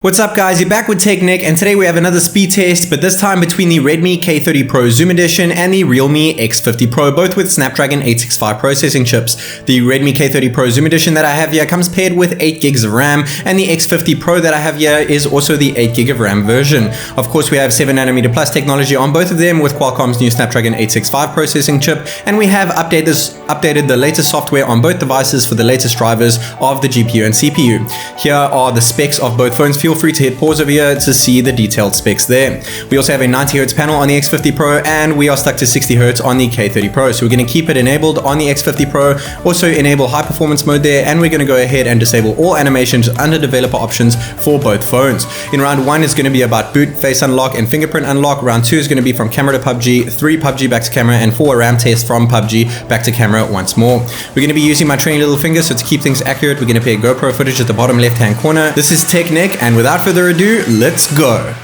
What's up guys, you're back with TechNick, and today we have another speed test, but this time between the Redmi K30 Pro Zoom Edition and the Realme X50 Pro, both with Snapdragon 865 processing chips. The Redmi K30 Pro Zoom Edition that I have here comes paired with 8 gigs of RAM, and the X50 Pro that I have here is also the 8 gig of RAM version. Of course, we have 7nm plus technology on both of them with Qualcomm's new Snapdragon 865 processing chip, and we have updated the latest software on both devices for the latest drivers of the GPU and CPU. Here are the specs of both phones. Feel free to hit pause over here to see the detailed specs there. We also have a 90Hz panel on the X50 Pro, and we are stuck to 60Hz on the K30 Pro. So we're going to keep it enabled on the X50 Pro, also enable high performance mode there, and we're going to go ahead and disable all animations under developer options for both phones. In round 1 is going to be about boot, face unlock, and fingerprint unlock. Round 2 is going to be from camera to PUBG, 3 PUBG back to camera, and 4 RAM test from PUBG back to camera once more. We're going to be using my trained little finger, so to keep things accurate, we're going to pair GoPro footage at the bottom left hand corner. This is TechNick, and without further ado, let's go.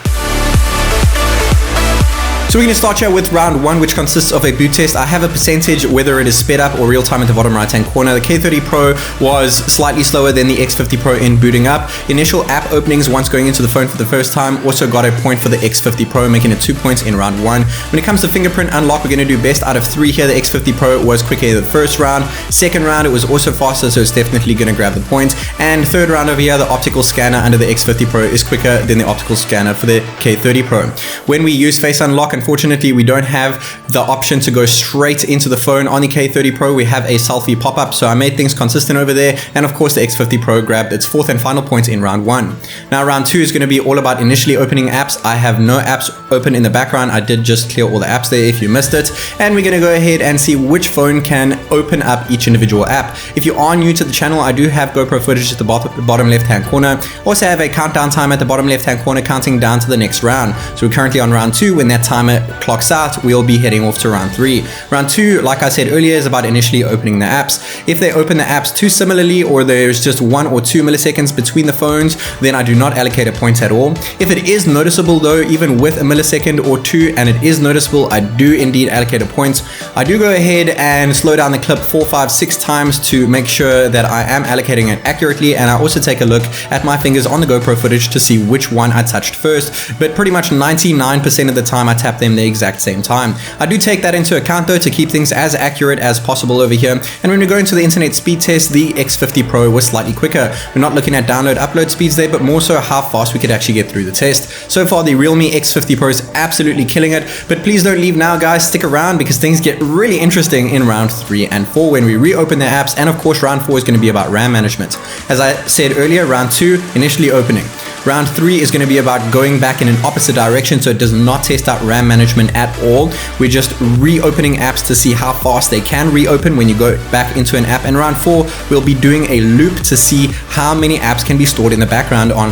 So we're going to start here with round 1, which consists of a boot test. I have a percentage whether it is sped up or real time at the bottom right hand corner. The K30 Pro was slightly slower than the X50 Pro in booting up. Initial app openings once going into the phone for the first time also got a point for the X50 Pro, making it 2 points in round 1. When it comes to fingerprint unlock, we're going to do best out of 3 here. The X50 Pro was quicker the first round. Second round, it was also faster, so it's definitely going to grab the points. And third round over here, the optical scanner under the X50 Pro is quicker than the optical scanner for the K30 Pro. When we use face unlock, unfortunately, we don't have the option to go straight into the phone. On the K30 Pro, we have a selfie pop-up, so I made things consistent over there. And of course, the X50 Pro grabbed its 4th and final point in round 1. Now, round 2 is going to be all about initially opening apps. I have no apps open in the background. I did just clear all the apps there if you missed it. And we're going to go ahead and see which phone can open up each individual app. If you are new to the channel, I do have GoPro footage at the bottom left-hand corner. Also have a countdown timer at the bottom left-hand corner, counting down to the next round. So we're currently on round 2. When that timer clocks out, we'll be heading off to round 3. Round 2, like I said earlier, is about initially opening the apps. If they open the apps too similarly, or there's just 1 or 2 milliseconds between the phones, then I do not allocate a point at all. If it is noticeable though, even with a millisecond or 2, and it is noticeable, I do indeed allocate a point. I do go ahead and slow down the clip 4, 5, 6 times to make sure that I am allocating it accurately, and I also take a look at my fingers on the GoPro footage to see which one I touched first, but pretty much 99% of the time I tap them the exact same time. I do take that into account though to keep things as accurate as possible over here. And when we go into the internet speed test, the X50 Pro was slightly quicker. We're not looking at download upload speeds there, but more so how fast we could actually get through the test. So far, the Realme X50 Pro is absolutely killing it, but please don't leave now guys, stick around because things get really interesting in round 3 and 4 when we reopen the apps. And of course, round 4 is going to be about RAM management. As I said earlier, round 2 initially opening. Round 3 is going to be about going back in an opposite direction, so it does not test out RAM management at all. We're just reopening apps to see how fast they can reopen when you go back into an app. And round 4, we'll be doing a loop to see how many apps can be stored in the background on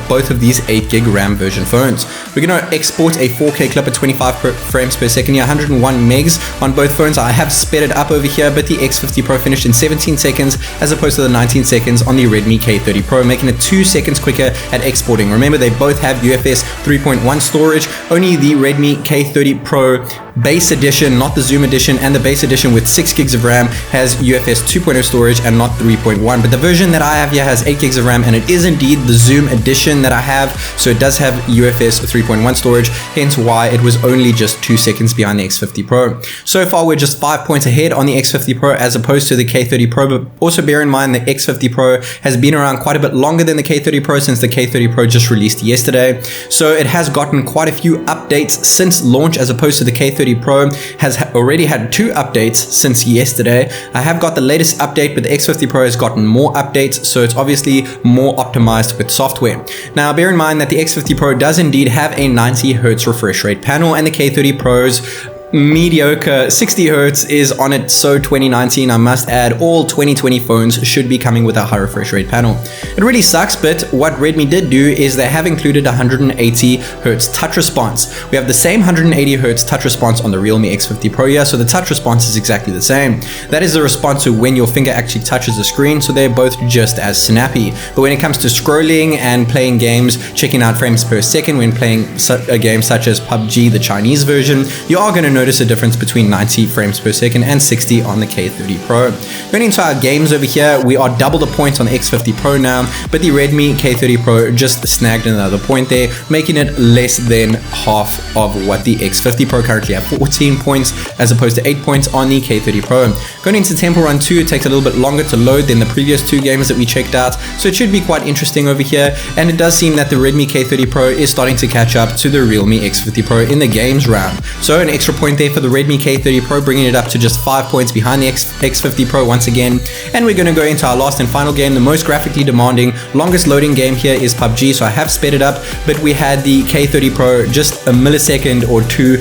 both of these 8 gig RAM version phones. We're going to export a 4K clip at 25 frames per second, 101 megs on both phones. I have sped it up over here, but the X50 Pro finished in 17 seconds as opposed to the 19 seconds on the Redmi K30 Pro, making it 2 seconds quicker at exporting. Remember, they both have UFS 3.1 storage. Only the Redmi K30 Pro base edition, not the Zoom edition, and the base edition with 6 gigs of RAM has UFS 2.0 storage and not 3.1. But the version that I have here has 8 gigs of RAM, and it is indeed the Zoom edition that I have, so it does have UFS 3.1 storage, hence why it was only just 2 seconds behind the X50 Pro. So far, we're just 5 points ahead on the X50 Pro as opposed to the K30 Pro, but also bear in mind the X50 Pro has been around quite a bit longer than the K30 Pro since the K30 Pro just released yesterday. So it has gotten quite a few updates since launch, as opposed to the K30 Pro has already had 2 updates since yesterday. I have got the latest update, but the X50 Pro has gotten more updates, so it's obviously more optimized with software. Now, bear in mind that the X50 Pro does indeed have a 90Hz refresh rate panel, and the K30 Pro's mediocre 60 Hz is on it. So 2019, I must add, all 2020 phones should be coming with a high refresh rate panel. It really sucks, but what Redmi did do is they have included 180 Hz touch response. We have the same 180 Hz touch response on the Realme X50 Pro here, so the touch response is exactly the same. That is the response to when your finger actually touches the screen, so they're both just as snappy. But when it comes to scrolling and playing games, checking out frames per second when playing a game such as PUBG, the Chinese version, you are going to notice a difference between 90 frames per second and 60 on the K30 Pro. Going into our games over here, we are double the points on the X50 Pro now, but the Redmi K30 Pro just snagged another point there, making it less than half of what the X50 Pro currently have, 14 points as opposed to 8 points on the K30 Pro. Going into Temple Run 2, it takes a little bit longer to load than the previous two games that we checked out, so it should be quite interesting over here, and it does seem that the Redmi K30 Pro is starting to catch up to the Realme X50 Pro in the games round. So an extra point there for the Redmi K30 Pro, bringing it up to just 5 points behind the X50 Pro once again. And we're going to go into our last and final game, the most graphically demanding, longest loading game here is PUBG, so I have sped it up, but we had the K30 Pro just a millisecond or two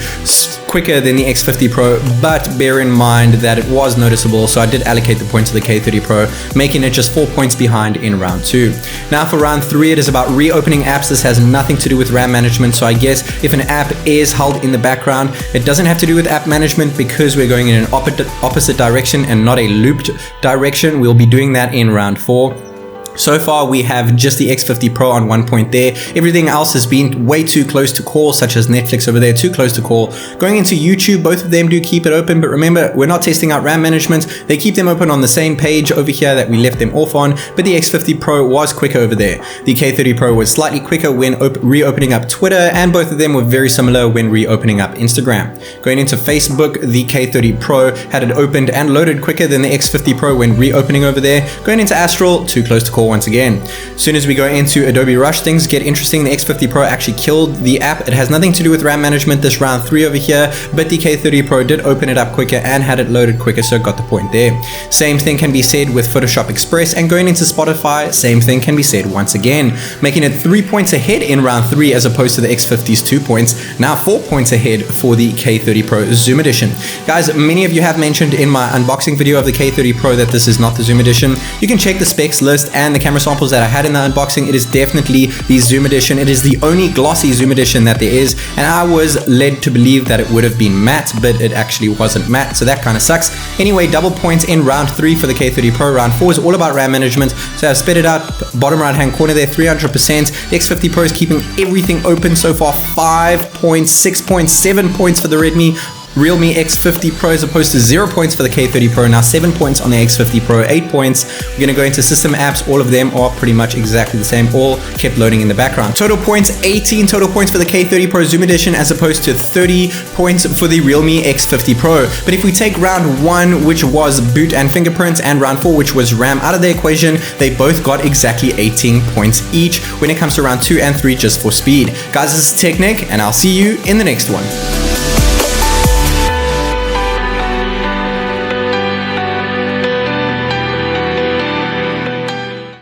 quicker than the X50 Pro, but bear in mind that it was noticeable, so I did allocate the points to the K30 Pro, making it just 4 points behind in round 2. Now for round 3, it is about reopening apps. This has nothing to do with RAM management, so I guess if an app is held in the background, it doesn't have to do with app management because we're going in an opposite direction and not a looped direction. We'll be doing that in round 4. So far, we have just the X50 Pro on 1 point there. Everything else has been way too close to call, such as Netflix over there, too close to call. Going into YouTube, both of them do keep it open, but remember, we're not testing out RAM management. They keep them open on the same page over here that we left them off on, but the X50 Pro was quicker over there. The K30 Pro was slightly quicker when reopening up Twitter, and both of them were very similar when reopening up Instagram. Going into Facebook, the K30 Pro had it opened and loaded quicker than the X50 Pro when reopening over there. Going into Astral, too close to call once again. As soon as we go into Adobe Rush, things get interesting. The X50 Pro actually killed the app. It has nothing to do with RAM management this round 3 over here, but the K30 Pro did open it up quicker and had it loaded quicker, so got the point there. Same thing can be said with Photoshop Express, and going into Spotify, same thing can be said once again, making it 3 points ahead in round 3 as opposed to the X50's 2 points, now 4 points ahead for the K30 Pro Zoom Edition. Guys, many of you have mentioned in my unboxing video of the K30 Pro that this is not the Zoom Edition. You can check the specs list and the camera samples that I had in the unboxing. It is definitely the Zoom Edition. It is the only glossy Zoom Edition that there is, and I was led to believe that it would have been matte, but it actually wasn't matte, so that kind of sucks. Anyway, double points in round 3 for the K30 Pro. Round 4 is all about RAM management, so I've sped it out, bottom right hand corner there, 300%. The X50 Pro is keeping everything open so far, 5 points, 6 points, 7 points for the Realme X50 Pro as opposed to 0 points for the K30 Pro. Now 7 points on the X50 Pro, 8 points. We're going to go into system apps. All of them are pretty much exactly the same, all kept loading in the background. Total points, 18 total points for the K30 Pro Zoom Edition as opposed to 30 points for the Realme X50 Pro. But if we take round 1, which was boot and fingerprints, and round 4, which was RAM, out of the equation, they both got exactly 18 points each when it comes to round 2 and 3 just for speed. Guys, this is TechNick, and I'll see you in the next one.